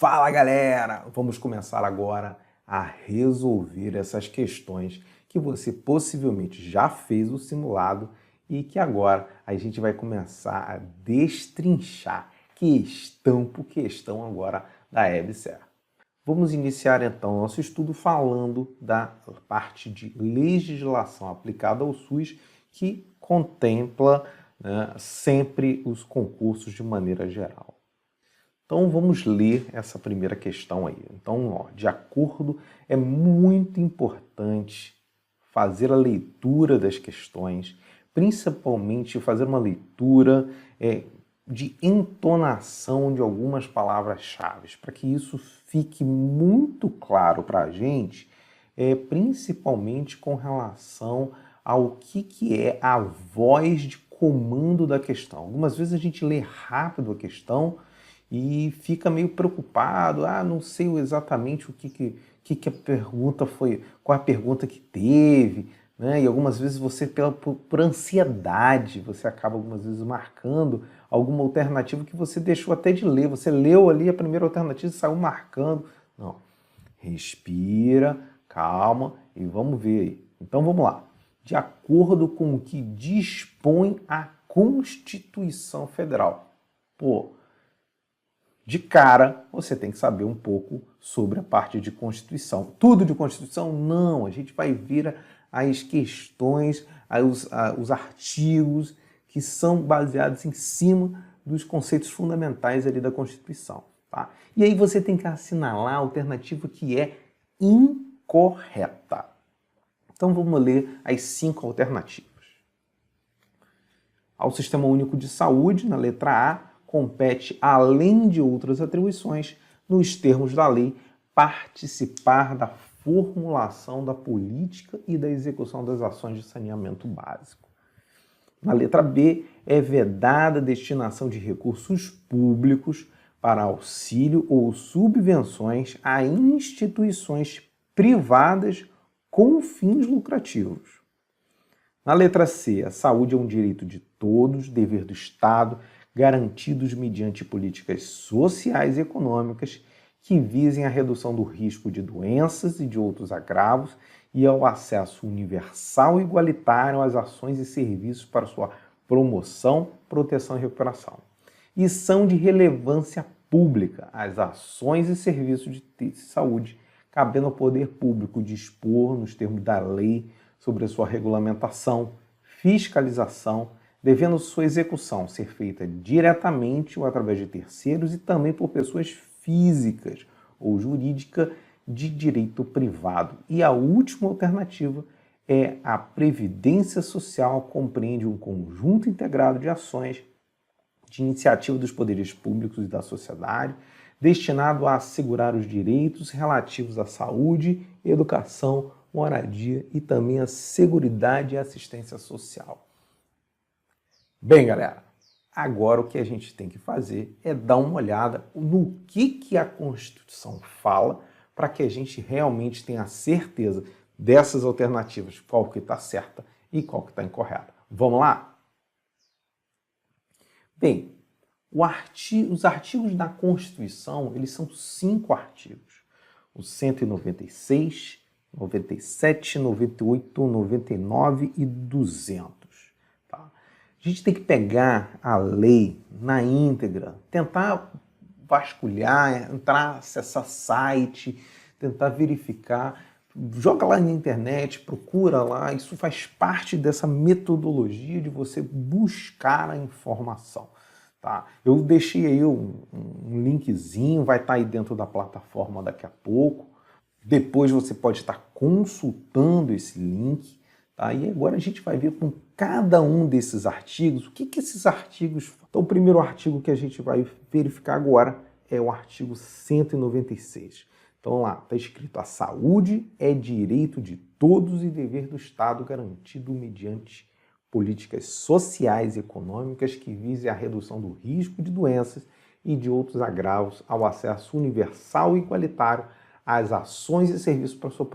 Fala galera! Vamos começar agora a resolver essas questões que você possivelmente já fez o simulado e que agora a gente vai começar a destrinchar questão por questão agora da EBSER. Vamos iniciar então nosso estudo falando da parte de legislação aplicada ao SUS que contempla sempre os concursos de maneira geral. Então vamos ler essa primeira questão aí. Então, de acordo, é muito importante fazer a leitura das questões, principalmente fazer uma leitura de entonação de algumas palavras-chave, para que isso fique muito claro para a gente, principalmente com relação ao que é a voz de comando da questão. Algumas vezes a gente lê rápido a questão e fica meio preocupado, não sei exatamente o que a pergunta foi, qual a pergunta que teve, né? E algumas vezes você, por ansiedade, você acaba algumas vezes marcando alguma alternativa que você deixou até de ler. Você leu ali a primeira alternativa e saiu marcando. Não. Respira, calma e vamos ver aí. Então vamos lá. De acordo com o que dispõe a Constituição Federal. De cara, você tem que saber um pouco sobre a parte de Constituição. Tudo de Constituição? Não, a gente vai ver as questões, os artigos que são baseados em cima dos conceitos fundamentais ali da Constituição. Tá? E aí você tem que assinalar a alternativa que é incorreta. Então vamos ler as 5 alternativas. Ao Sistema Único de Saúde, na letra A, compete, além de outras atribuições, nos termos da lei, participar da formulação da política e da execução das ações de saneamento básico. Na letra B, é vedada a destinação de recursos públicos para auxílio ou subvenções a instituições privadas com fins lucrativos. Na letra C, a saúde é um direito de todos, dever do Estado, garantidos mediante políticas sociais e econômicas que visem a redução do risco de doenças e de outros agravos e ao acesso universal e igualitário às ações e serviços para sua promoção, proteção e recuperação. E são de relevância pública as ações e serviços de saúde, cabendo ao poder público dispor, nos termos da lei, sobre a sua regulamentação, fiscalização, devendo sua execução ser feita diretamente ou através de terceiros e também por pessoas físicas ou jurídicas de direito privado. E a última alternativa é a Previdência Social, compreende um conjunto integrado de ações de iniciativa dos poderes públicos e da sociedade, destinado a assegurar os direitos relativos à saúde, educação, moradia e também à seguridade e assistência social. Bem, galera, agora o que a gente tem que fazer é dar uma olhada no que a Constituição fala para que a gente realmente tenha certeza dessas alternativas, qual que está certa e qual que está incorreta. Vamos lá? Bem, os artigos da Constituição, eles são 5 artigos. O 196, 97, 98, 99 e 200. A gente tem que pegar a lei na íntegra, tentar vasculhar, entrar, acessar site, tentar verificar, joga lá na internet, procura lá, isso faz parte dessa metodologia de você buscar a informação. Tá? Eu deixei aí um linkzinho, vai estar aí dentro da plataforma daqui a pouco, depois você pode estar consultando esse link. Tá? E agora a gente vai ver com cada um desses artigos, o que esses artigos... Então, o primeiro artigo que a gente vai verificar agora é o artigo 196. Então, lá está escrito: a saúde é direito de todos e dever do Estado garantido mediante políticas sociais e econômicas que visem a redução do risco de doenças e de outros agravos ao acesso universal e igualitário às ações e serviços para sua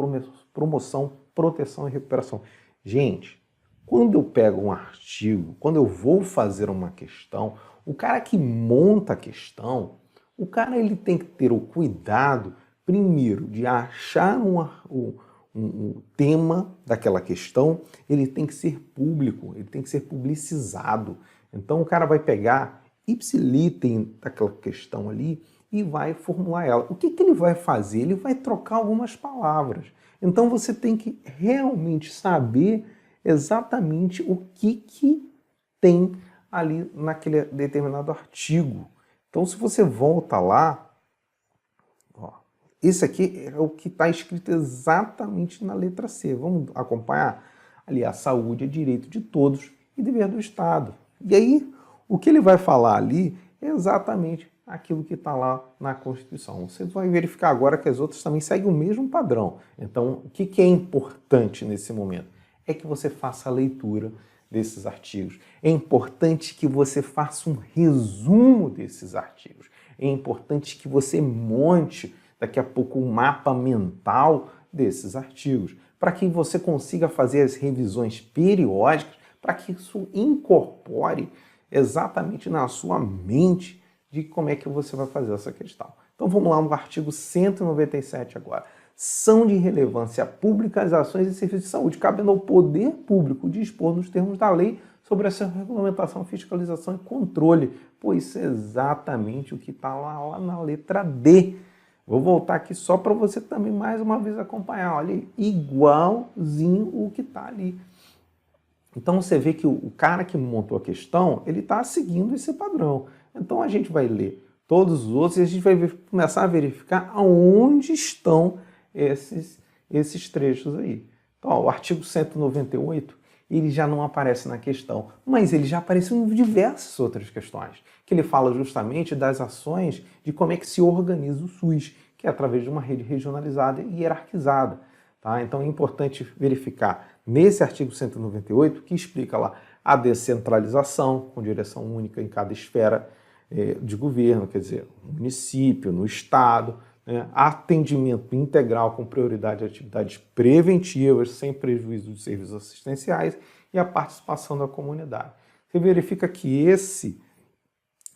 promoção, proteção e recuperação. Gente, quando eu pego um artigo, quando eu vou fazer uma questão, o cara que monta a questão, O cara ele tem que ter o cuidado, primeiro, de achar um tema daquela questão, ele tem que ser público, ele tem que ser publicizado. Então o cara vai pegar ipsilitem daquela questão ali e vai formular ela. O que ele vai fazer? Ele vai trocar algumas palavras. Então você tem que realmente saber exatamente o que tem ali naquele determinado artigo. Então se você volta lá, ó, esse aqui é o que está escrito exatamente na letra C. Vamos acompanhar? Ali, a saúde é direito de todos e dever do Estado. E aí, o que ele vai falar ali é exatamente aquilo que está lá na Constituição. Você vai verificar agora que as outras também seguem o mesmo padrão. Então, o que é importante nesse momento? É que você faça a leitura desses artigos. É importante que você faça um resumo desses artigos. É importante que você monte daqui a pouco um mapa mental desses artigos, para que você consiga fazer as revisões periódicas, para que isso incorpore exatamente na sua mente de como é que você vai fazer essa questão. Então vamos lá no artigo 197 agora. São de relevância pública as ações e serviços de saúde, cabendo ao poder público dispor nos termos da lei sobre essa regulamentação, fiscalização e controle. Pois isso é exatamente o que está lá na letra D. Vou voltar aqui só para você também mais uma vez acompanhar. Olha, igualzinho o que está ali. Então você vê que o cara que montou a questão, ele está seguindo esse padrão. Então a gente vai ler todos os outros e a gente vai começar a verificar aonde estão esses trechos aí. Então, ó, o artigo 198, ele já não aparece na questão, mas ele já apareceu em diversas outras questões, que ele fala justamente das ações de como é que se organiza o SUS, que é através de uma rede regionalizada e hierarquizada. Tá? Então é importante verificar nesse artigo 198 que explica lá a descentralização com direção única em cada esfera de governo, quer dizer, no município, no estado, né? Atendimento integral com prioridade a atividades preventivas, sem prejuízo de serviços assistenciais e a participação da comunidade. Você verifica que esse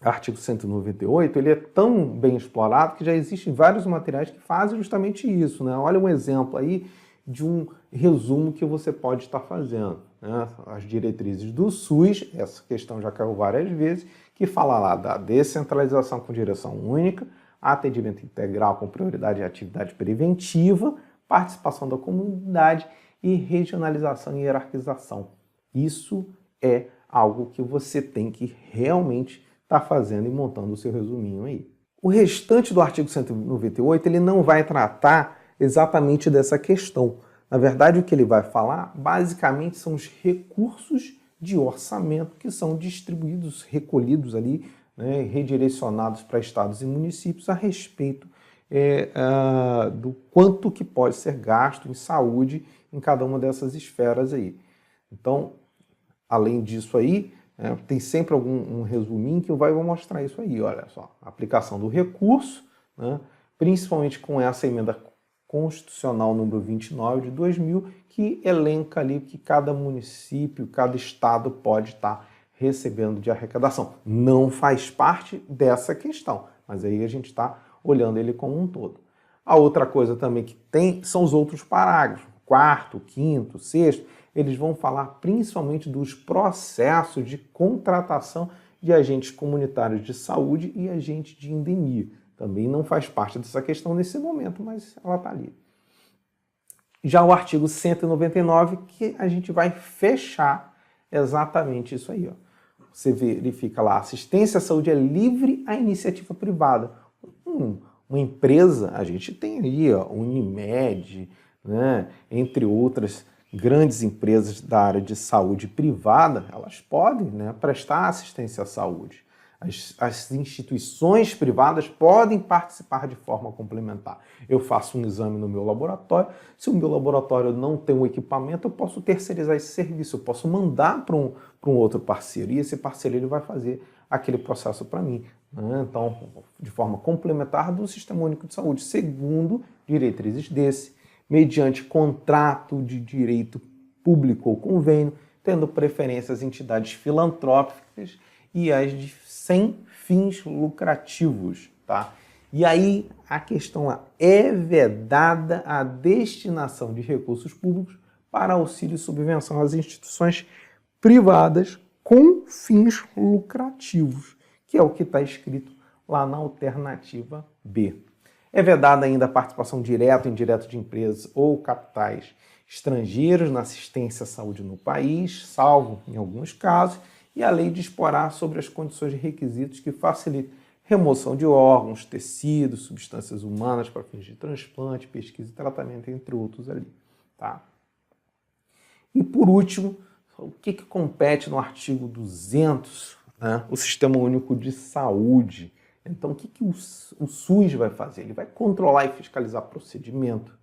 artigo 198 ele é tão bem explorado que já existem vários materiais que fazem justamente isso. Né? Olha um exemplo aí de um resumo que você pode estar fazendo. Né? As diretrizes do SUS, essa questão já caiu várias vezes, que fala lá da descentralização com direção única, atendimento integral com prioridade em atividade preventiva, participação da comunidade e regionalização e hierarquização. Isso é algo que você tem que realmente estar fazendo e montando o seu resuminho aí. O restante do artigo 198 ele não vai tratar exatamente dessa questão. Na verdade, o que ele vai falar basicamente são os recursos de orçamento que são distribuídos, recolhidos ali, né, redirecionados para estados e municípios a respeito do quanto que pode ser gasto em saúde em cada uma dessas esferas aí. Então, além disso aí, tem sempre um resuminho que vai mostrar isso aí, olha só. A aplicação do recurso, né, principalmente com essa emenda constitucional número 29 de 2000, que elenca ali que cada município, cada estado pode estar recebendo de arrecadação. Não faz parte dessa questão, mas aí a gente está olhando ele como um todo. A outra coisa também que tem são os outros parágrafos, quarto, quinto, sexto, eles vão falar principalmente dos processos de contratação de agentes comunitários de saúde e agentes de endemia. Também não faz parte dessa questão nesse momento, mas ela está ali. Já o artigo 199, que a gente vai fechar exatamente isso aí. Ó. Você verifica lá, assistência à saúde é livre à iniciativa privada. Uma empresa, a gente tem ali, ó, Unimed, né, entre outras grandes empresas da área de saúde privada, elas podem, né, prestar assistência à saúde. As instituições privadas podem participar de forma complementar. Eu faço um exame no meu laboratório, se o meu laboratório não tem um equipamento, eu posso terceirizar esse serviço, eu posso mandar para um outro parceiro, e esse parceiro ele vai fazer aquele processo para mim. Né? Então, de forma complementar do Sistema Único de Saúde, segundo diretrizes desse, mediante contrato de direito público ou convênio, tendo preferência às entidades filantrópicas e as de sem fins lucrativos, tá? tá? E aí a questão lá, é vedada a destinação de recursos públicos para auxílio e subvenção às instituições privadas com fins lucrativos, que é o que está escrito lá na alternativa B. É vedada ainda a participação direta ou indireta de empresas ou capitais estrangeiros na assistência à saúde no país, salvo em alguns casos, e a lei disporá sobre as condições e requisitos que facilitam remoção de órgãos, tecidos, substâncias humanas para fins de transplante, pesquisa e tratamento, entre outros ali, tá? E por último, o que compete no artigo 200, né? O Sistema Único de Saúde. Então, o que o SUS vai fazer? Ele vai controlar e fiscalizar procedimento,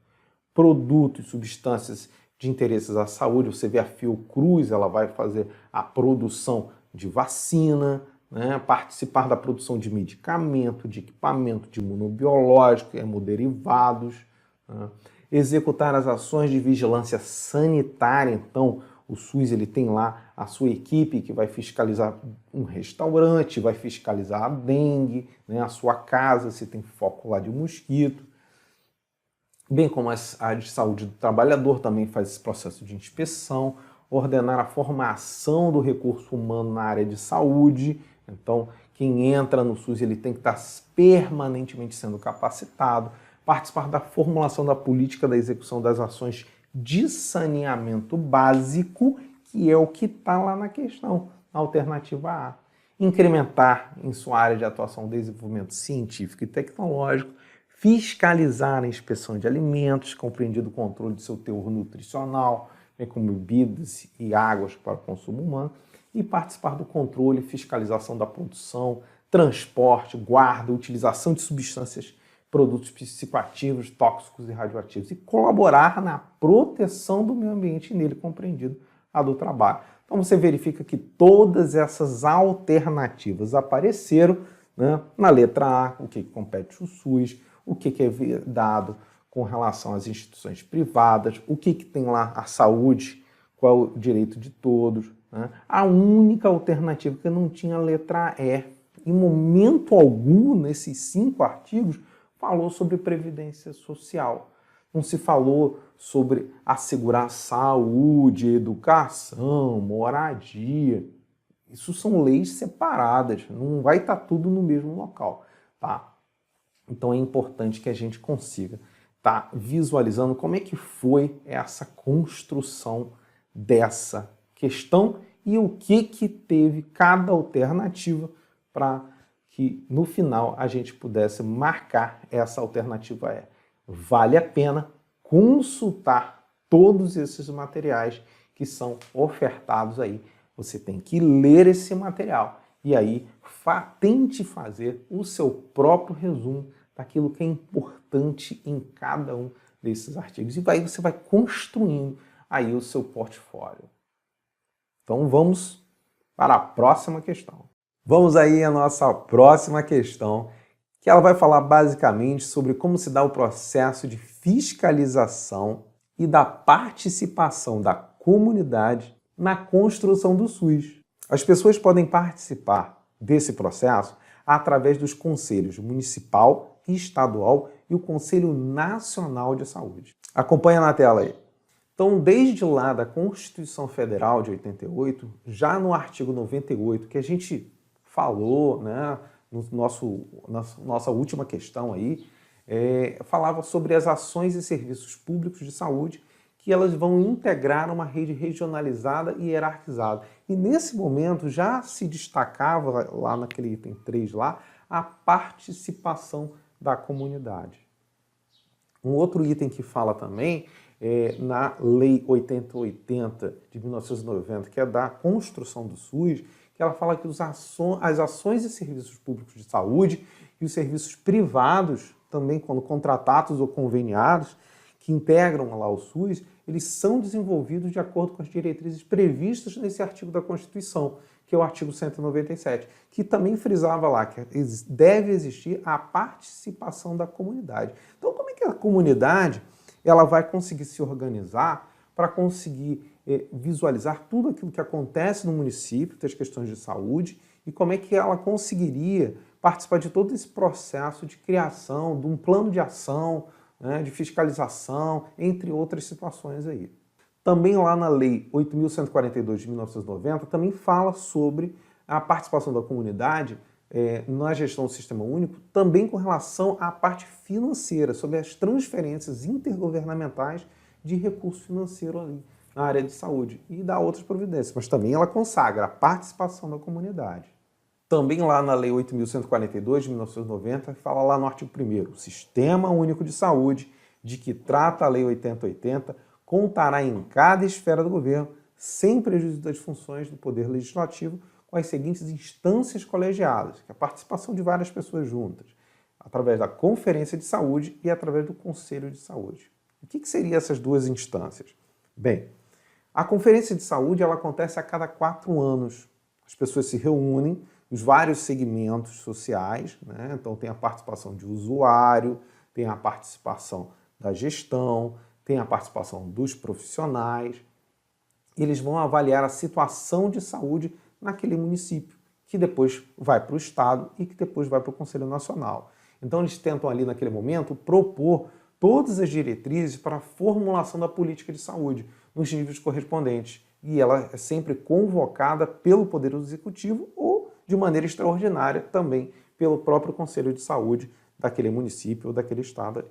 produtos e substâncias de interesses à saúde. Você vê a Fiocruz, ela vai fazer a produção de vacina, né? Participar da produção de medicamento, de equipamento, de imunobiológico, hemoderivados, né? Executar as ações de vigilância sanitária. Então, o SUS ele tem lá a sua equipe que vai fiscalizar um restaurante, vai fiscalizar a dengue, né, a sua casa, se tem foco lá de mosquito. Bem como a de saúde do trabalhador também faz esse processo de inspeção, ordenar a formação do recurso humano na área de saúde. Então, quem entra no SUS ele tem que estar permanentemente sendo capacitado, participar da formulação da política da execução das ações de saneamento básico, que é o que está lá na questão, na alternativa A. Incrementar em sua área de atuação o desenvolvimento científico e tecnológico, fiscalizar a inspeção de alimentos, compreendido o controle de seu teor nutricional, como bebidas e águas para o consumo humano, e participar do controle e fiscalização da produção, transporte, guarda, utilização de substâncias, produtos psicoativos, tóxicos e radioativos, e colaborar na proteção do meio ambiente nele compreendido a do trabalho. Então você verifica que todas essas alternativas apareceram, né, na letra A, o que compete o SUS, o que é dado com relação às instituições privadas, o que tem lá a saúde, qual é o direito de todos, né? A única alternativa que não tinha a letra E. Em momento algum, nesses 5 artigos, falou sobre previdência social. Não se falou sobre assegurar saúde, educação, moradia. Isso são leis separadas, não vai estar tudo no mesmo local, tá? Então é importante que a gente consiga estar visualizando como é que foi essa construção dessa questão e o que teve cada alternativa para que no final a gente pudesse marcar essa alternativa E. Vale a pena consultar todos esses materiais que são ofertados aí. Você tem que ler esse material e aí tente fazer o seu próprio resumo daquilo que é importante em cada um desses artigos. E aí você vai construindo aí o seu portfólio. Então vamos para a próxima questão. Vamos aí à nossa próxima questão, que ela vai falar basicamente sobre como se dá o processo de fiscalização e da participação da comunidade na construção do SUS. As pessoas podem participar desse processo através dos conselhos municipal e estadual e o Conselho Nacional de Saúde. Acompanha na tela aí. Então, desde lá da Constituição Federal de 88, já no artigo 98, que a gente falou, né, nossa última questão aí, falava sobre as ações e serviços públicos de saúde que elas vão integrar uma rede regionalizada e hierarquizada. E nesse momento já se destacava lá naquele item 3 lá, a participação da comunidade. Um outro item que fala também na Lei 8080 de 1990, que é da construção do SUS, que ela fala que as ações e serviços públicos de saúde e os serviços privados, também quando contratados ou conveniados, que integram lá o SUS, eles são desenvolvidos de acordo com as diretrizes previstas nesse artigo da Constituição, que é o artigo 197, que também frisava lá que deve existir a participação da comunidade. Então, como é que a comunidade ela vai conseguir se organizar para conseguir visualizar tudo aquilo que acontece no município, das questões de saúde, e como é que ela conseguiria participar de todo esse processo de criação de um plano de ação, né, de fiscalização, entre outras situações aí. Também lá na Lei 8.142 de 1990, também fala sobre a participação da comunidade na gestão do Sistema Único, também com relação à parte financeira, sobre as transferências intergovernamentais de recurso financeiro ali na área de saúde e dá outras providências, mas também ela consagra a participação da comunidade. Também lá na Lei 8.142 de 1990, fala lá no artigo 1º, o Sistema Único de Saúde, de que trata a Lei 8080, contará em cada esfera do governo, sem prejuízo das funções do Poder Legislativo, com as seguintes instâncias colegiadas, que é a participação de várias pessoas juntas, através da Conferência de Saúde e através do Conselho de Saúde. O que seriam essas duas instâncias? Bem, a Conferência de Saúde ela acontece a cada 4 anos. As pessoas se reúnem, os vários segmentos sociais, né? Então tem a participação de usuário, tem a participação da gestão, tem a participação dos profissionais. Eles vão avaliar a situação de saúde naquele município, que depois vai para o Estado e que depois vai para o Conselho Nacional. Então eles tentam ali naquele momento propor todas as diretrizes para a formulação da política de saúde nos níveis correspondentes. E ela é sempre convocada pelo Poder Executivo ou, de maneira extraordinária, também pelo próprio Conselho de Saúde daquele município ou daquele estado.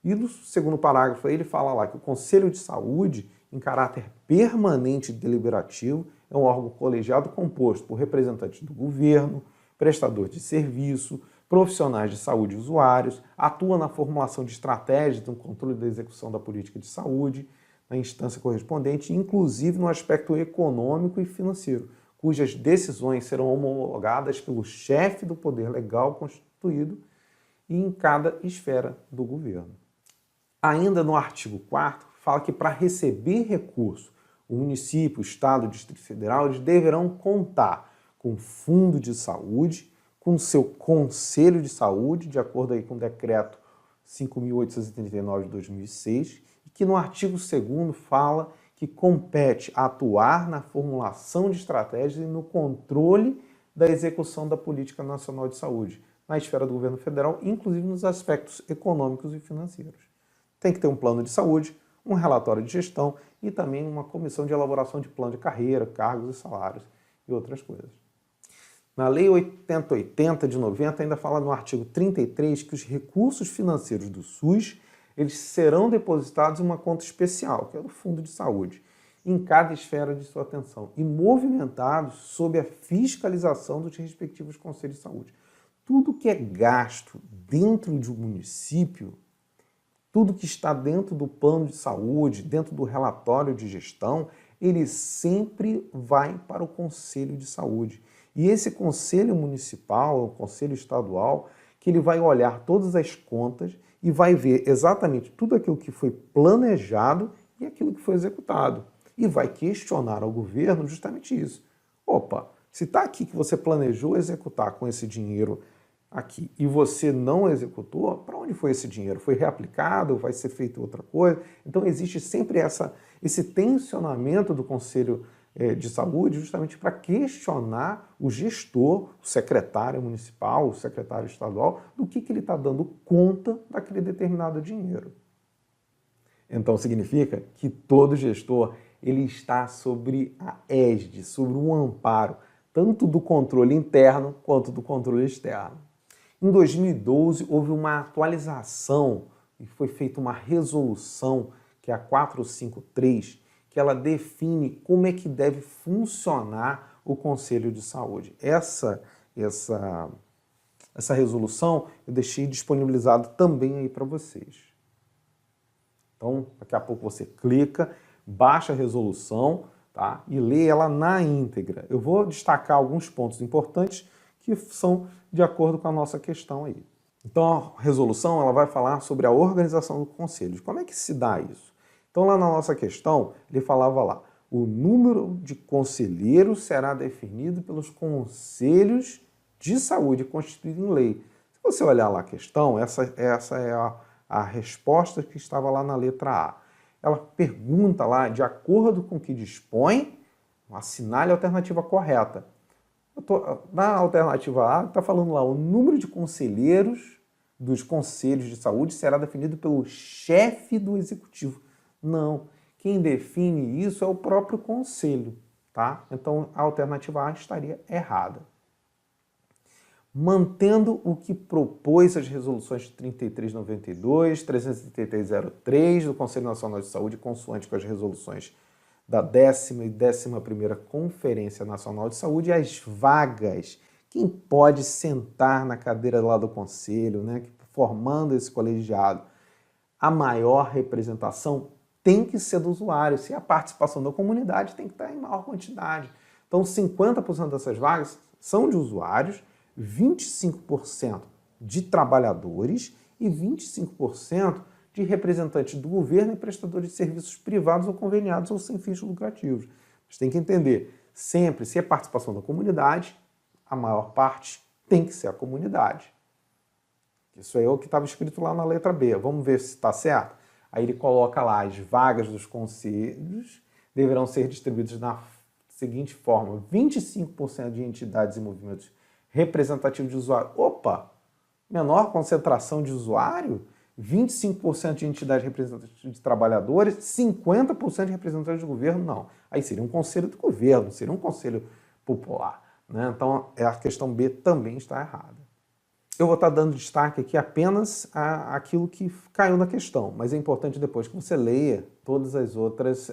E no segundo parágrafo ele fala lá que o Conselho de Saúde, em caráter permanente e deliberativo, é um órgão colegiado composto por representantes do governo, prestador de serviço, profissionais de saúde e usuários, atua na formulação de estratégias no controle da execução da política de saúde, na instância correspondente, inclusive no aspecto econômico e financeiro, cujas decisões serão homologadas pelo chefe do poder legal constituído e em cada esfera do governo. Ainda no artigo 4º, fala que para receber recurso, o município, o estado, o Distrito Federal, eles deverão contar com fundo de saúde, com seu conselho de saúde, de acordo aí com o decreto 5.839 de 2006, e que no artigo 2º fala que compete atuar na formulação de estratégias e no controle da execução da Política Nacional de Saúde, na esfera do governo federal, inclusive nos aspectos econômicos e financeiros. Tem que ter um plano de saúde, um relatório de gestão e também uma comissão de elaboração de plano de carreira, cargos e salários e outras coisas. Na Lei 8080 de 90 ainda fala no artigo 33 que os recursos financeiros do SUS eles serão depositados em uma conta especial, que é do Fundo de Saúde, em cada esfera de sua atenção e movimentados sob a fiscalização dos respectivos conselhos de saúde. Tudo que é gasto dentro de um município, tudo que está dentro do plano de saúde, dentro do relatório de gestão, ele sempre vai para o Conselho de Saúde. E esse Conselho Municipal, o Conselho Estadual, que ele vai olhar todas as contas e vai ver exatamente tudo aquilo que foi planejado e aquilo que foi executado. E vai questionar ao governo justamente isso. Opa, se está aqui que você planejou executar com esse dinheiro aqui e você não executou, para onde foi esse dinheiro? Foi reaplicado? Vai ser feito outra coisa? Então existe sempre esse tensionamento do Conselho de Saúde justamente para questionar o gestor, o secretário municipal, o secretário estadual, do que ele está dando conta daquele determinado dinheiro. Então significa que todo gestor ele está sobre a égide, sobre um amparo, tanto do controle interno quanto do controle externo. Em 2012, houve uma atualização e foi feita uma resolução, que é a 453, que ela define como é que deve funcionar o Conselho de Saúde. Essa resolução eu deixei disponibilizado também aí para vocês. Então, daqui a pouco você clica, baixa a resolução, tá? E lê ela na íntegra. Eu vou destacar alguns pontos importantes que são de acordo com a nossa questão aí. Então, a resolução ela vai falar sobre a organização do conselho. Como é que se dá isso? Então, lá na nossa questão, ele falava lá, o número de conselheiros será definido pelos conselhos de saúde constituídos em lei. Se você olhar lá a questão, essa é a resposta que estava lá na letra A. Ela pergunta lá, de acordo com o que dispõe, assinale a alternativa correta. Na alternativa A, está falando lá, o número de conselheiros dos conselhos de saúde será definido pelo chefe do executivo. Não, quem define isso é o próprio conselho, tá? Então, a alternativa A estaria errada. Mantendo o que propôs as resoluções 3392, 33303 do Conselho Nacional de Saúde, consoante com as resoluções da 10ª e 11ª Conferência Nacional de Saúde, as vagas, quem pode sentar na cadeira lá do Conselho, né, formando esse colegiado, a maior representação tem que ser do usuário, se a participação da comunidade tem que estar em maior quantidade. Então, 50% dessas vagas são de usuários, 25% de trabalhadores e 25% de representantes do governo e prestadores de serviços privados ou conveniados ou sem fins lucrativos. Mas tem que entender, sempre, se é participação da comunidade, a maior parte tem que ser a comunidade. Isso aí é o que estava escrito lá na letra B. Vamos ver se está certo? Aí ele coloca lá, as vagas dos conselhos deverão ser distribuídas da seguinte forma: 25% de entidades e movimentos representativos de usuário. Opa! Menor concentração de usuário? 25% de entidades representativas de trabalhadores, 50% de representantes do governo? Não. Aí seria um conselho do governo, seria um conselho popular, né? Então, a questão B também está errada. Eu vou estar dando destaque aqui apenas àquilo que caiu na questão, mas é importante depois que você leia todas as outras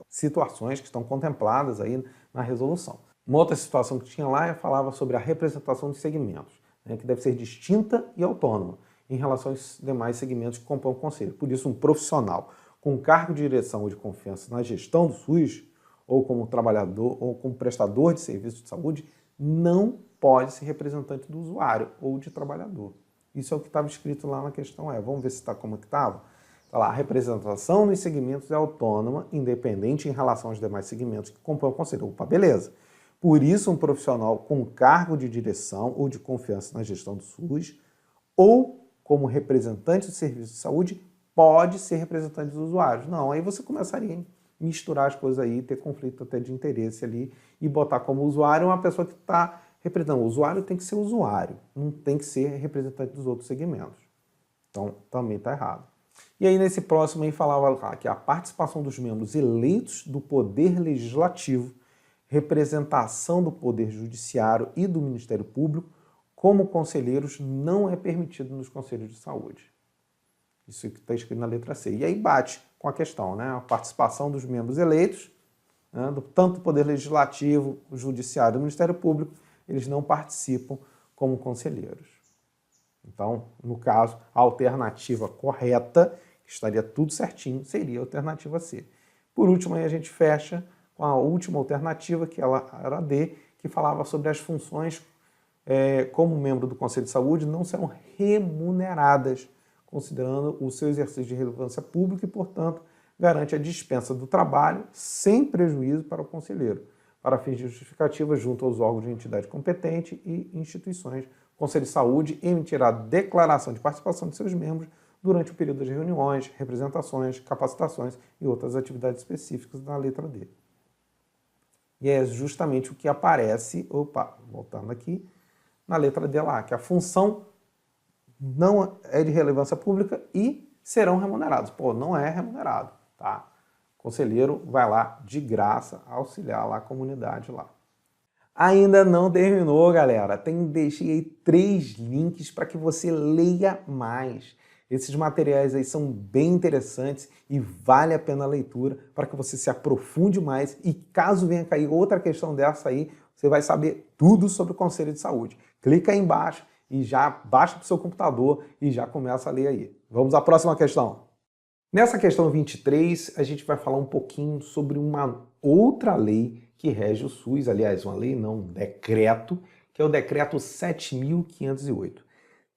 situações que estão contempladas aí na resolução. Uma outra situação que tinha lá falava sobre a representação de segmentos, né, que deve ser distinta e autônoma em relação aos demais segmentos que compõem o Conselho. Por isso, um profissional com cargo de direção ou de confiança na gestão do SUS, ou como trabalhador, ou como prestador de serviço de saúde, não pode ser representante do usuário ou de trabalhador. Isso é o que estava escrito lá na questão E. Vamos ver se está como que estava? Está lá, a representação nos segmentos é autônoma, independente em relação aos demais segmentos que compõem o Conselho. Opa, beleza. Por isso, um profissional com cargo de direção ou de confiança na gestão do SUS, ou como representante do serviço de saúde, pode ser representante dos usuários. Não, aí você começaria a misturar as coisas aí, ter conflito até de interesse ali e botar como usuário uma pessoa que está representando. O usuário tem que ser usuário, não tem que ser representante dos outros segmentos. Então, também está errado. E aí, nesse próximo aí, falava lá que a participação dos membros eleitos do Poder Legislativo, representação do Poder Judiciário e do Ministério Público como conselheiros não é permitido nos conselhos de saúde. Isso que está escrito na letra C. E aí bate com a questão, né? A participação dos membros eleitos, né, tanto do Poder Legislativo, o Judiciário e o Ministério Público, eles não participam como conselheiros. Então, no caso, a alternativa correta, que estaria tudo certinho, seria a alternativa C. Por último, aí a gente fecha com a última alternativa, que ela era a D, que falava sobre as funções como membro do Conselho de Saúde não serão remuneradas, considerando o seu exercício de relevância pública e, portanto, garante a dispensa do trabalho sem prejuízo para o conselheiro, para fins de justificativa junto aos órgãos de entidade competente e instituições. O Conselho de Saúde emitirá declaração de participação de seus membros durante o período das reuniões, representações, capacitações e outras atividades específicas na letra D. E é justamente o que aparece, voltando aqui, na letra D lá, que a função não é de relevância pública e serão remunerados. Pô, não é remunerado, tá? O conselheiro vai lá de graça auxiliar lá a comunidade lá. Ainda não terminou, galera. Deixei aí 3 links para que você leia mais. Esses materiais aí são bem interessantes e vale a pena a leitura para que você se aprofunde mais e caso venha cair outra questão dessa aí, você vai saber tudo sobre o Conselho de Saúde. Clica aí embaixo e já baixa para o seu computador e já começa a ler aí. Vamos à próxima questão. Nessa questão 23, a gente vai falar um pouquinho sobre uma outra lei que rege o SUS, aliás, uma lei não, um decreto, que é o decreto 7.508.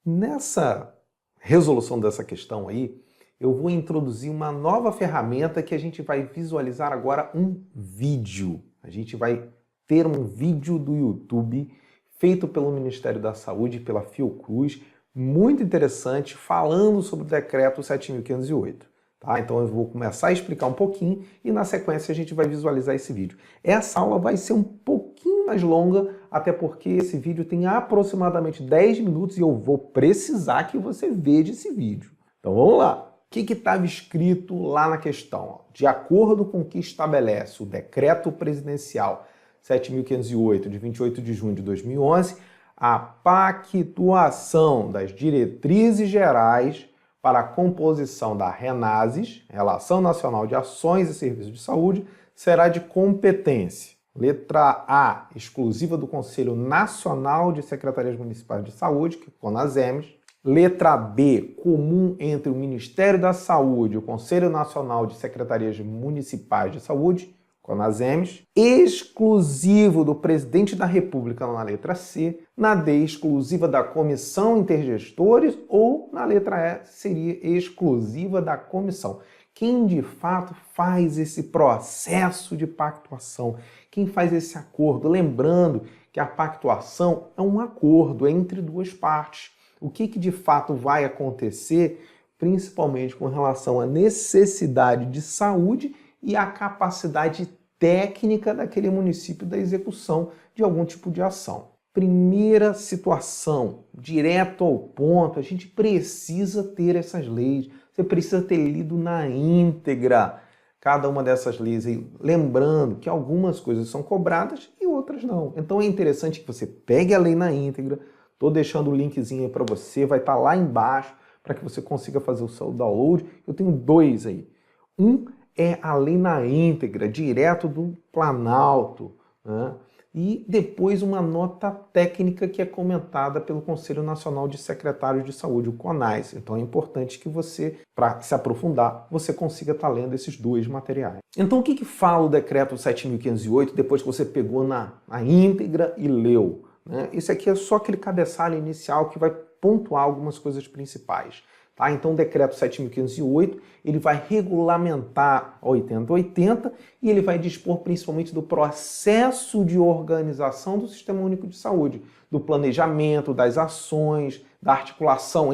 Nessa resolução dessa questão aí, eu vou introduzir uma nova ferramenta que a gente vai visualizar agora um vídeo. A gente vai ter um vídeo do YouTube feito pelo Ministério da Saúde, pela Fiocruz, muito interessante, falando sobre o decreto 7.508. Tá? Então eu vou começar a explicar um pouquinho e na sequência a gente vai visualizar esse vídeo. Essa aula vai ser um pouquinho mais longa, até porque esse vídeo tem aproximadamente 10 minutos e eu vou precisar que você veja esse vídeo. Então vamos lá. O que estava escrito lá na questão? De acordo com o que estabelece o Decreto Presidencial 7.508, de 28 de junho de 2011, a pactuação das diretrizes gerais para a composição da RENASES, Relação Nacional de Ações e Serviços de Saúde, será de competência. Letra A, exclusiva do Conselho Nacional de Secretarias Municipais de Saúde, que é o CONASEMES. Letra B, comum entre o Ministério da Saúde e o Conselho Nacional de Secretarias Municipais de Saúde, CONASEMES. Exclusivo do Presidente da República, na letra C. Na D, exclusiva da Comissão Intergestores, ou na letra E, seria exclusiva da comissão. Quem de fato faz esse processo de pactuação? Quem faz esse acordo? Lembrando que a pactuação é um acordo entre duas partes. O que de fato vai acontecer, principalmente com relação à necessidade de saúde e à capacidade técnica daquele município da execução de algum tipo de ação. Primeira situação, direto ao ponto, a gente precisa ter essas leis. Você precisa ter lido na íntegra cada uma dessas leis aí, lembrando que algumas coisas são cobradas e outras não. Então é interessante que você pegue a lei na íntegra. Estou deixando o linkzinho aí para você, vai estar lá embaixo para que você consiga fazer o seu download. Eu tenho dois aí. Um é a lei na íntegra, direto do Planalto, né? E depois uma nota técnica que é comentada pelo Conselho Nacional de Secretários de Saúde, o CONAS. Então é importante que você, para se aprofundar, você consiga estar lendo esses dois materiais. Então o que fala o Decreto 7.508 depois que você pegou na íntegra e leu? Esse aqui é só aquele cabeçalho inicial que vai pontuar algumas coisas principais. Tá? Então o Decreto 7.508 ele vai regulamentar a 8080 e ele vai dispor principalmente do processo de organização do Sistema Único de Saúde, do planejamento, das ações, da articulação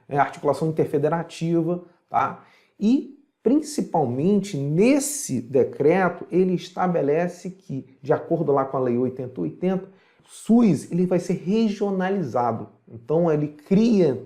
articulação interfederativa, tá? E principalmente nesse decreto ele estabelece que, de acordo lá com a Lei 8080, o SUS ele vai ser regionalizado. Então ele cria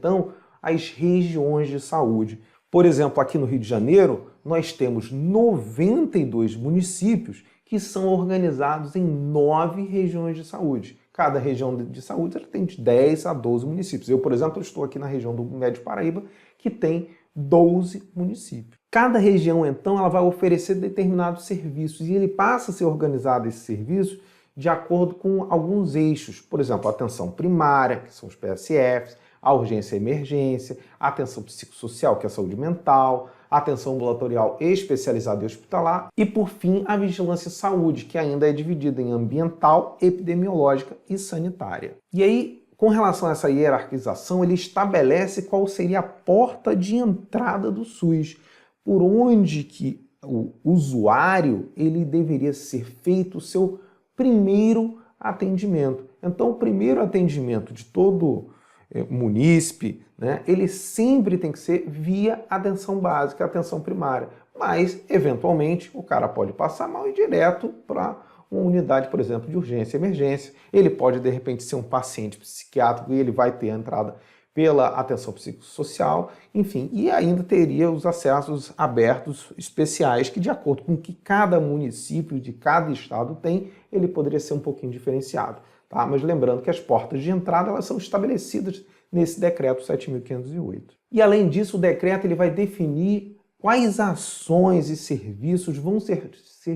as regiões de saúde. Por exemplo, aqui no Rio de Janeiro, nós temos 92 municípios que são organizados em 9 regiões de saúde. Cada região de saúde tem de 10 a 12 municípios. Eu, por exemplo, estou aqui na região do Médio Paraíba, que tem 12 municípios. Cada região, então, ela vai oferecer determinados serviços e ele passa a ser organizado esse serviço de acordo com alguns eixos. Por exemplo, a atenção primária, que são os PSFs, a urgência e emergência, a atenção psicossocial, que é a saúde mental, a atenção ambulatorial especializada e hospitalar e, por fim, a vigilância e saúde, que ainda é dividida em ambiental, epidemiológica e sanitária. E aí, com relação a essa hierarquização, ele estabelece qual seria a porta de entrada do SUS, por onde que o usuário ele deveria ser feito o seu primeiro atendimento. Então, o primeiro atendimento de todo munícipe, né, ele sempre tem que ser via atenção básica, atenção primária. Mas, eventualmente, o cara pode passar mal e ir direto para uma unidade, por exemplo, de urgência e emergência. Ele pode, de repente, ser um paciente psiquiátrico e ele vai ter a entrada pela atenção psicossocial, enfim, e ainda teria os acessos abertos especiais que, de acordo com o que cada município de cada estado tem, ele poderia ser um pouquinho diferenciado. Tá? Mas lembrando que as portas de entrada elas são estabelecidas nesse decreto 7.508. E além disso, o decreto ele vai definir quais ações e serviços vão ser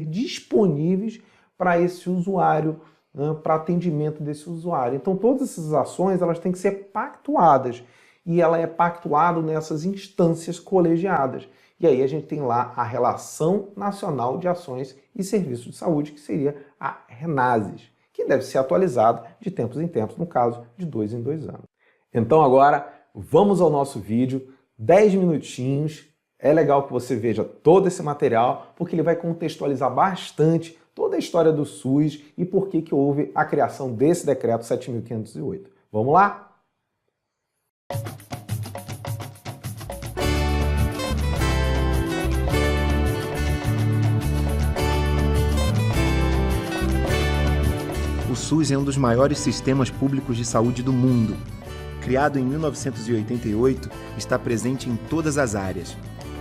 disponíveis para esse usuário, né, para atendimento desse usuário. Então todas essas ações elas têm que ser pactuadas e ela é pactuado nessas instâncias colegiadas. E aí a gente tem lá a Relação Nacional de Ações e Serviços de Saúde, que seria a RENASES, que deve ser atualizado de tempos em tempos, no caso, de 2 em 2 anos. Então agora, vamos ao nosso vídeo, 10 minutinhos. É legal que você veja todo esse material, porque ele vai contextualizar bastante toda a história do SUS e por que houve a criação desse decreto 7.508. Vamos lá? SUS é um dos maiores sistemas públicos de saúde do mundo. Criado em 1988, está presente em todas as áreas,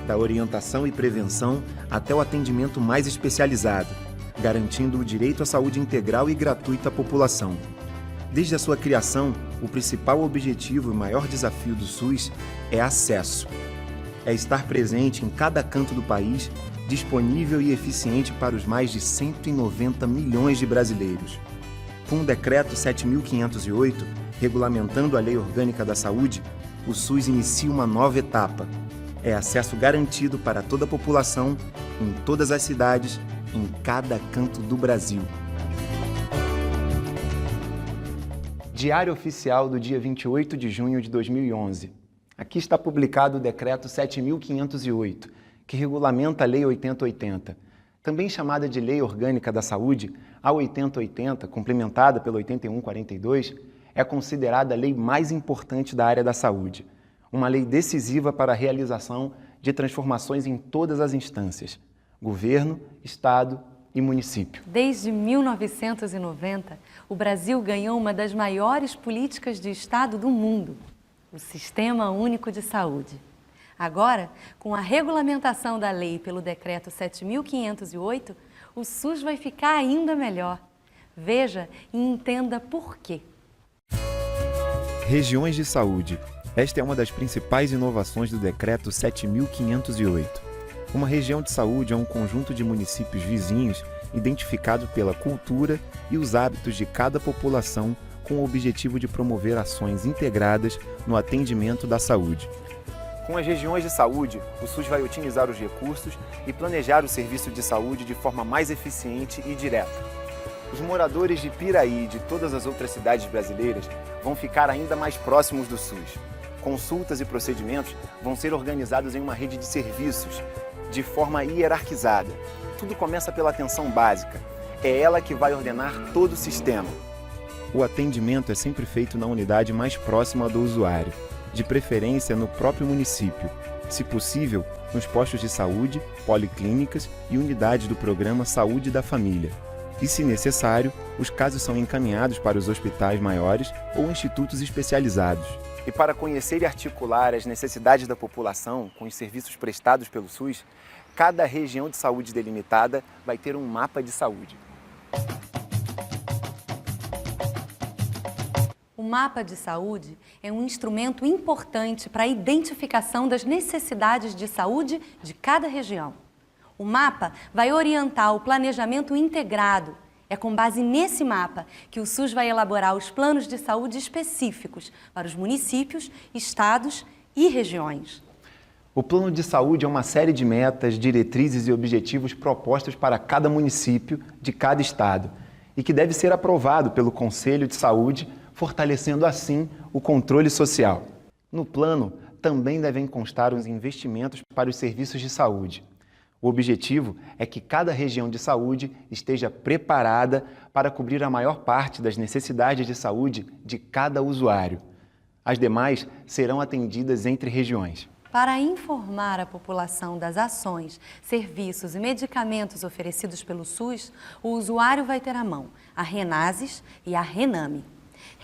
da orientação e prevenção até o atendimento mais especializado, garantindo o direito à saúde integral e gratuita à população. Desde a sua criação, o principal objetivo e maior desafio do SUS é acesso. É estar presente em cada canto do país, disponível e eficiente para os mais de 190 milhões de brasileiros. Com o Decreto 7.508, regulamentando a Lei Orgânica da Saúde, o SUS inicia uma nova etapa. É acesso garantido para toda a população, em todas as cidades, em cada canto do Brasil. Diário Oficial do dia 28 de junho de 2011. Aqui está publicado o Decreto 7.508, que regulamenta a Lei 8080, também chamada de Lei Orgânica da Saúde. A 8080, complementada pela 8142, é considerada a lei mais importante da área da saúde, uma lei decisiva para a realização de transformações em todas as instâncias, governo, estado e município. Desde 1990, o Brasil ganhou uma das maiores políticas de Estado do mundo, o Sistema Único de Saúde. Agora, com a regulamentação da lei pelo Decreto 7.508, o SUS vai ficar ainda melhor. Veja e entenda por quê. Regiões de saúde. Esta é uma das principais inovações do Decreto 7.508. Uma região de saúde é um conjunto de municípios vizinhos identificado pela cultura e os hábitos de cada população com o objetivo de promover ações integradas no atendimento da saúde. Com as regiões de saúde, o SUS vai otimizar os recursos e planejar o serviço de saúde de forma mais eficiente e direta. Os moradores de Piraí e de todas as outras cidades brasileiras vão ficar ainda mais próximos do SUS. Consultas e procedimentos vão ser organizados em uma rede de serviços, de forma hierarquizada. Tudo começa pela atenção básica. É ela que vai ordenar todo o sistema. O atendimento é sempre feito na unidade mais próxima do usuário, de preferência no próprio município, se possível, nos postos de saúde, policlínicas e unidades do programa Saúde da Família. E, se necessário, os casos são encaminhados para os hospitais maiores ou institutos especializados. E para conhecer e articular as necessidades da população com os serviços prestados pelo SUS, cada região de saúde delimitada vai ter um mapa de saúde. O mapa de saúde é um instrumento importante para a identificação das necessidades de saúde de cada região. O mapa vai orientar o planejamento integrado. É com base nesse mapa que o SUS vai elaborar os planos de saúde específicos para os municípios, estados e regiões. O plano de saúde é uma série de metas, diretrizes e objetivos propostos para cada município de cada estado e que deve ser aprovado pelo Conselho de Saúde, fortalecendo assim o controle social. No plano, também devem constar os investimentos para os serviços de saúde. O objetivo é que cada região de saúde esteja preparada para cobrir a maior parte das necessidades de saúde de cada usuário. As demais serão atendidas entre regiões. Para informar a população das ações, serviços e medicamentos oferecidos pelo SUS, o usuário vai ter à mão a Renases e a Rename.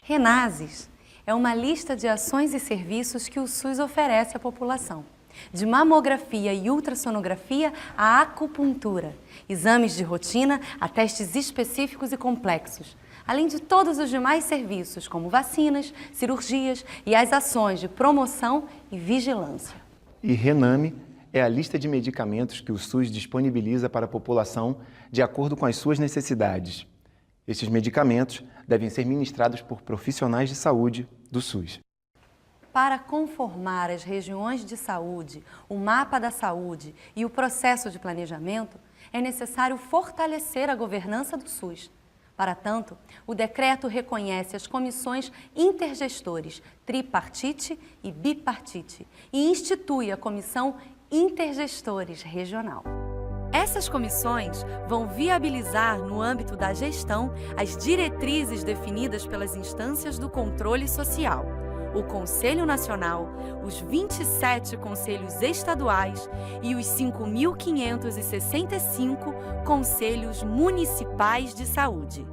Renases é uma lista de ações e serviços que o SUS oferece à população. De mamografia e ultrassonografia a acupuntura, exames de rotina a testes específicos e complexos, além de todos os demais serviços como vacinas, cirurgias e as ações de promoção e vigilância. E Rename é a lista de medicamentos que o SUS disponibiliza para a população de acordo com as suas necessidades. Estes medicamentos devem ser ministrados por profissionais de saúde do SUS. Para conformar as regiões de saúde, o mapa da saúde e o processo de planejamento, é necessário fortalecer a governança do SUS. Para tanto, o decreto reconhece as comissões intergestores tripartite e bipartite e institui a comissão intergestores regional. Essas comissões vão viabilizar, no âmbito da gestão, as diretrizes definidas pelas instâncias do controle social, o Conselho Nacional, os 27 conselhos estaduais e os 5.565 conselhos municipais de saúde.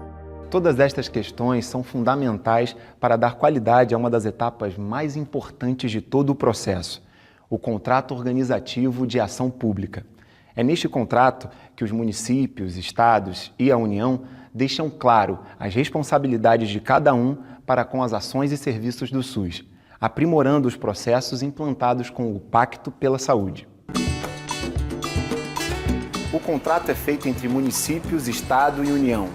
Todas estas questões são fundamentais para dar qualidade a uma das etapas mais importantes de todo o processo, o contrato organizativo de ação pública. É neste contrato que os municípios, estados e a União deixam claro as responsabilidades de cada um para com as ações e serviços do SUS, aprimorando os processos implantados com o Pacto pela Saúde. O contrato é feito entre municípios, Estado e União.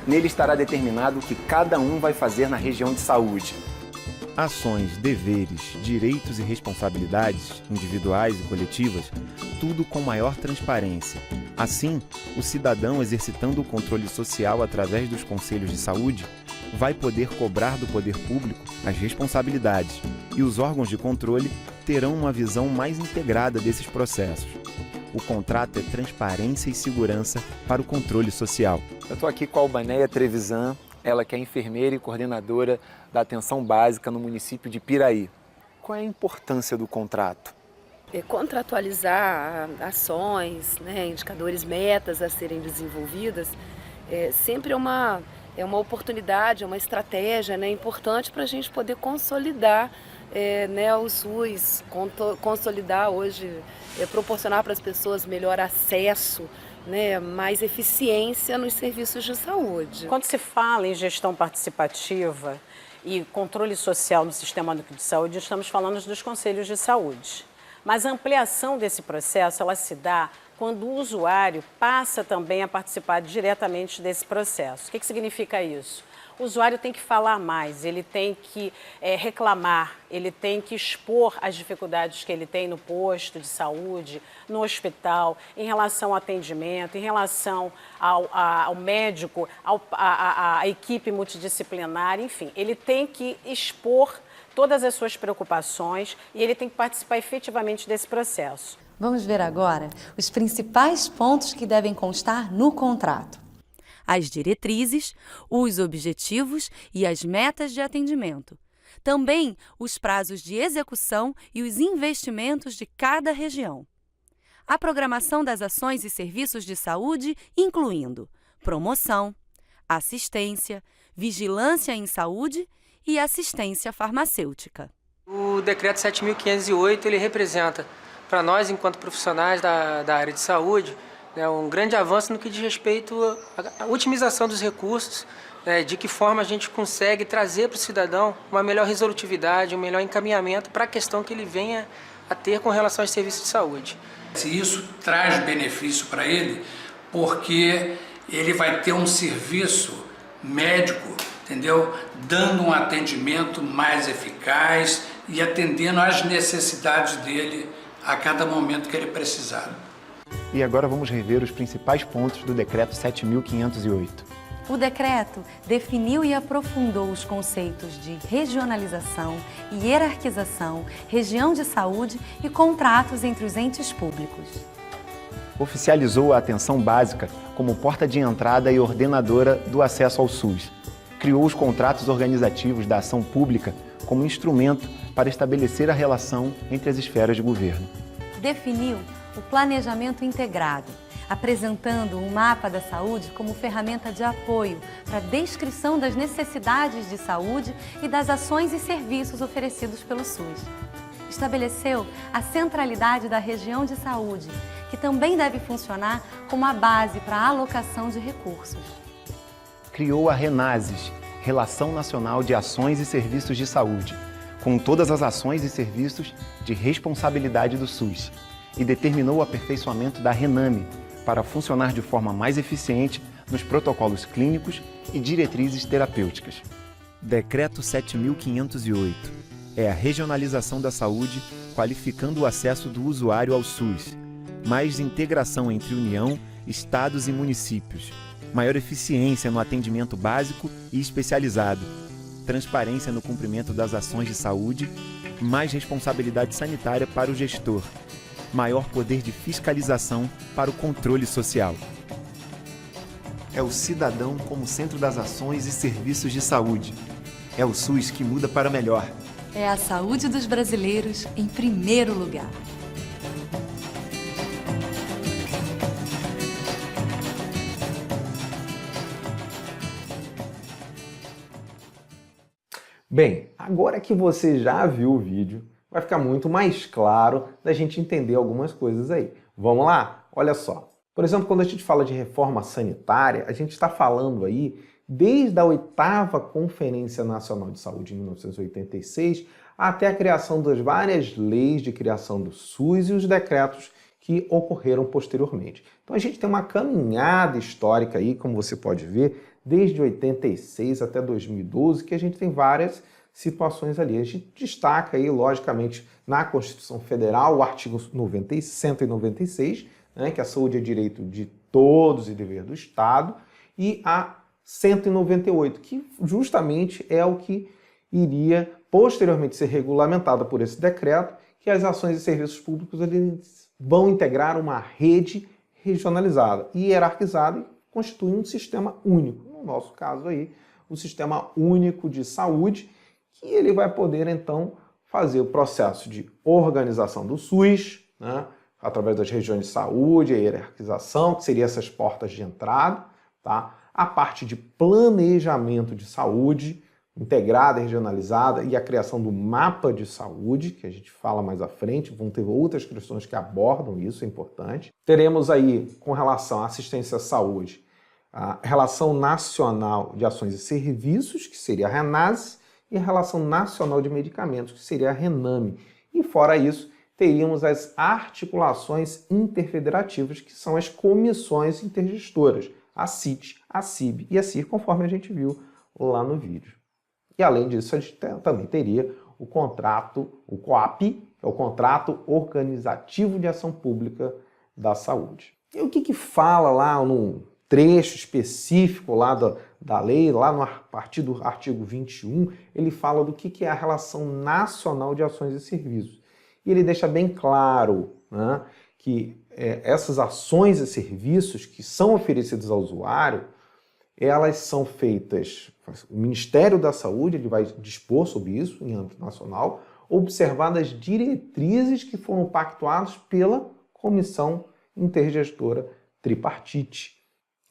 Nele estará determinado o que cada um vai fazer na região de saúde. Ações, deveres, direitos e responsabilidades, individuais e coletivas, tudo com maior transparência. Assim, o cidadão exercitando o controle social através dos conselhos de saúde vai poder cobrar do poder público as responsabilidades e os órgãos de controle terão uma visão mais integrada desses processos. O contrato é transparência e segurança para o controle social. Eu estou aqui com a Albaneia Trevisan, ela que é enfermeira e coordenadora da atenção básica no município de Piraí. Qual é a importância do contrato? Contratualizar ações, indicadores, metas a serem desenvolvidas, sempre é uma oportunidade, é uma estratégia importante para a gente poder consolidar o SUS, consolidar hoje, proporcionar para as pessoas melhor acesso, mais eficiência nos serviços de saúde. Quando se fala em gestão participativa e controle social no Sistema Único de Saúde, estamos falando dos conselhos de saúde. Mas a ampliação desse processo, ela se dá quando o usuário passa também a participar diretamente desse processo. O que significa isso? O usuário tem que falar mais, ele tem que reclamar, ele tem que expor as dificuldades que ele tem no posto de saúde, no hospital, em relação ao atendimento, em relação ao médico, à equipe multidisciplinar, enfim. Ele tem que expor todas as suas preocupações e ele tem que participar efetivamente desse processo. Vamos ver agora os principais pontos que devem constar no contrato. As diretrizes, os objetivos e as metas de atendimento. Também os prazos de execução e os investimentos de cada região. A programação das ações e serviços de saúde, incluindo promoção, assistência, vigilância em saúde e assistência farmacêutica. O decreto 7.508 ele representa, para nós, enquanto profissionais da área de saúde, um grande avanço no que diz respeito à otimização dos recursos, de que forma a gente consegue trazer para o cidadão uma melhor resolutividade, um melhor encaminhamento para a questão que ele venha a ter com relação aos serviços de saúde. Isso traz benefício para ele, porque ele vai ter um serviço médico, entendeu? Dando um atendimento mais eficaz e atendendo às necessidades dele a cada momento que ele precisar. E agora vamos rever os principais pontos do Decreto 7.508. O decreto definiu e aprofundou os conceitos de regionalização, hierarquização, região de saúde e contratos entre os entes públicos. Oficializou a atenção básica como porta de entrada e ordenadora do acesso ao SUS. Criou os contratos organizativos da ação pública como instrumento para estabelecer a relação entre as esferas de governo. Definiu o planejamento integrado, apresentando o mapa da saúde como ferramenta de apoio para a descrição das necessidades de saúde e das ações e serviços oferecidos pelo SUS. Estabeleceu a centralidade da região de saúde, que também deve funcionar como a base para a alocação de recursos. Criou a RENASES, Relação Nacional de Ações e Serviços de Saúde, com todas as ações e serviços de responsabilidade do SUS, e determinou o aperfeiçoamento da RENAME para funcionar de forma mais eficiente nos protocolos clínicos e diretrizes terapêuticas. Decreto 7.508 é a regionalização da saúde, qualificando o acesso do usuário ao SUS, mais integração entre União, estados e municípios, maior eficiência no atendimento básico e especializado, transparência no cumprimento das ações de saúde, mais responsabilidade sanitária para o gestor, maior poder de fiscalização para o controle social. É o cidadão como centro das ações e serviços de saúde. É o SUS que muda para melhor. É a saúde dos brasileiros em primeiro lugar. Bem, agora que você já viu o vídeo, vai ficar muito mais claro da gente entender algumas coisas aí. Vamos lá? Olha só. Por exemplo, quando a gente fala de reforma sanitária, a gente está falando aí desde a 8ª Conferência Nacional de Saúde em 1986 até a criação das várias leis de criação do SUS e os decretos que ocorreram posteriormente. Então a gente tem uma caminhada histórica aí, como você pode ver, desde 86 até 2012, que a gente tem várias situações ali. A gente destaca aí, logicamente, na Constituição Federal, o artigo 196, né, que a saúde é direito de todos e dever do Estado, e a 198, que justamente é o que iria posteriormente ser regulamentado por esse decreto, que as ações e serviços públicos eles vão integrar uma rede regionalizada e hierarquizada e constituir um sistema único. No nosso caso aí, o Sistema Único de Saúde, que ele vai poder então fazer o processo de organização do SUS, né, através das regiões de saúde, a hierarquização, que seriam essas portas de entrada, tá? A parte de planejamento de saúde, integrada, regionalizada, e a criação do mapa de saúde, que a gente fala mais à frente, vão ter outras questões que abordam isso, é importante. Teremos aí, com relação à assistência à saúde, a Relação Nacional de Ações e Serviços, que seria a RENASE, e a Relação Nacional de Medicamentos, que seria a RENAME. E fora isso, teríamos as articulações interfederativas, que são as comissões intergestoras, a CIT, a CIB e a CIR, conforme a gente viu lá no vídeo. E além disso, a gente também teria o contrato, o COAP, que é o Contrato Organizativo de Ação Pública da Saúde. E o que fala lá no trecho específico lá da lei, lá a partir do artigo 21, ele fala do que é a Relação Nacional de Ações e Serviços. E ele deixa bem claro, né, que essas ações e serviços que são oferecidos ao usuário, elas são feitas, o Ministério da Saúde ele vai dispor sobre isso em âmbito nacional, observadas diretrizes que foram pactuadas pela Comissão Intergestora Tripartite.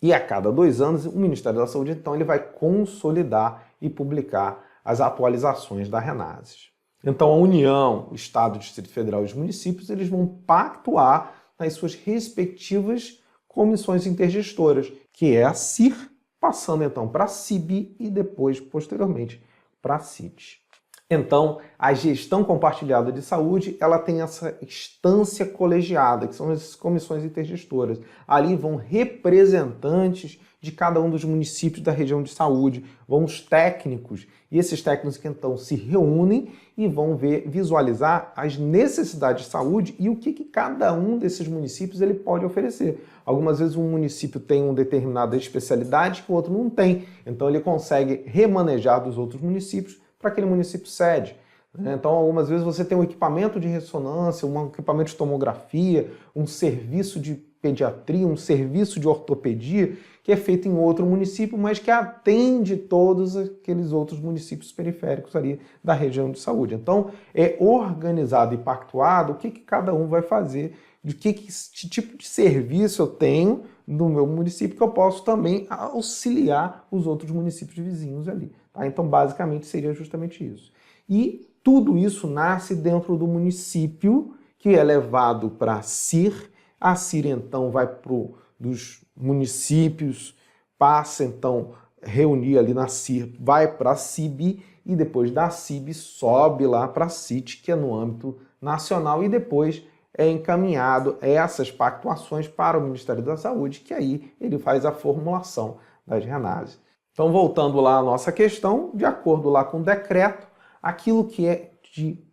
E a cada 2 anos, o Ministério da Saúde, então, ele vai consolidar e publicar as atualizações da RENASE. Então, a União, o Estado, o Distrito Federal e os municípios, eles vão pactuar nas suas respectivas comissões intergestoras, que é a CIR, passando então para a CIB e depois, posteriormente, para a CIT. Então, a gestão compartilhada de saúde, ela tem essa instância colegiada, que são as comissões intergestoras. Ali vão representantes de cada um dos municípios da região de saúde, vão os técnicos, e esses técnicos que então se reúnem e vão visualizar as necessidades de saúde e o que cada um desses municípios ele pode oferecer. Algumas vezes um município tem uma determinada especialidade que o outro não tem, então ele consegue remanejar dos outros municípios para aquele município sede. Então, algumas vezes você tem um equipamento de ressonância, um equipamento de tomografia, um serviço de pediatria, um serviço de ortopedia, que é feito em outro município, mas que atende todos aqueles outros municípios periféricos ali da região de saúde. Então, é organizado e pactuado o que cada um vai fazer, de que tipo de serviço eu tenho no meu município, que eu posso também auxiliar os outros municípios vizinhos ali. Tá? Então, basicamente, seria justamente isso. E tudo isso nasce dentro do município, que é levado para a CIR. A CIR, então, vai para dos municípios, passa, então, reunir ali na CIR, vai para a CIB, e depois da CIB sobe lá para a CIT, que é no âmbito nacional, e depois é encaminhado essas pactuações para o Ministério da Saúde, que aí ele faz a formulação das RENASE. Então, voltando lá à nossa questão, de acordo lá com o decreto, aquilo que é de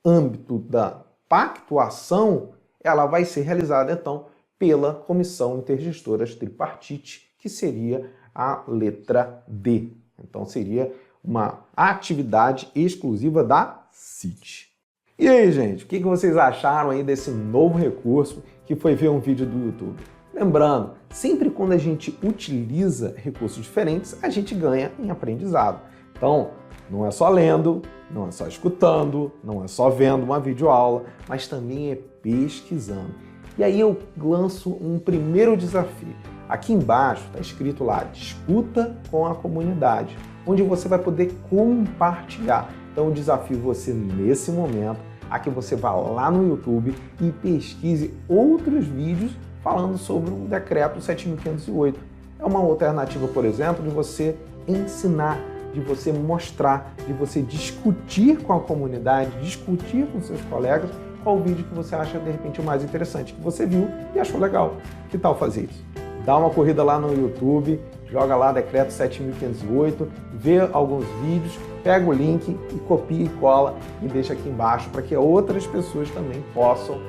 âmbito da pactuação, ela vai ser realizada, então, pela Comissão Intergestora Tripartite, que seria a letra D. Então, seria uma atividade exclusiva da CIT. E aí, gente, o que vocês acharam aí desse novo recurso que foi ver um vídeo do YouTube? Lembrando, sempre quando a gente utiliza recursos diferentes, a gente ganha em aprendizado. Então, não é só lendo, não é só escutando, não é só vendo uma videoaula, mas também é pesquisando. E aí eu lanço um primeiro desafio. Aqui embaixo está escrito lá, discuta com a comunidade, onde você vai poder compartilhar. Então eu desafio você nesse momento a que você vá lá no YouTube e pesquise outros vídeos falando sobre o decreto 7.508. É uma alternativa, por exemplo, de você ensinar, de você mostrar, de você discutir com a comunidade, discutir com seus colegas qual o vídeo que você acha, de repente, o mais interessante, que você viu e achou legal. Que tal fazer isso? Dá uma corrida lá no YouTube, joga lá decreto 7.508, vê alguns vídeos, pega o link e copia e cola e deixa aqui embaixo para que outras pessoas também possam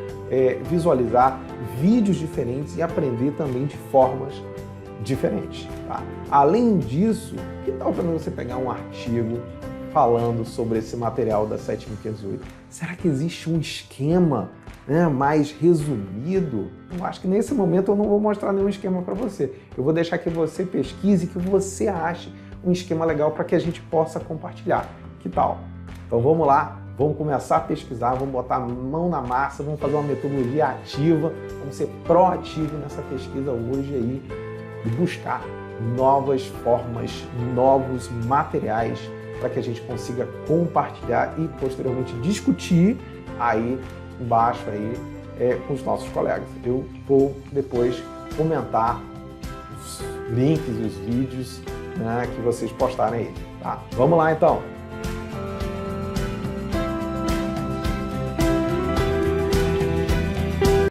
visualizar vídeos diferentes e aprender também de formas diferentes. Tá? Além disso, que tal também você pegar um artigo falando sobre esse material da 7.508? Será que existe um esquema, né, mais resumido? Eu acho que nesse momento eu não vou mostrar nenhum esquema para você. Eu vou deixar que você pesquise, que você ache um esquema legal para que a gente possa compartilhar. Que tal? Então vamos lá, vamos começar a pesquisar, vamos botar a mão na massa, vamos fazer uma metodologia ativa, vamos ser proativos nessa pesquisa hoje aí e buscar novas formas, novos materiais para que a gente consiga compartilhar e posteriormente discutir aí embaixo aí com os nossos colegas. Eu vou depois comentar os links, os vídeos, né, que vocês postarem aí, tá? Vamos lá então!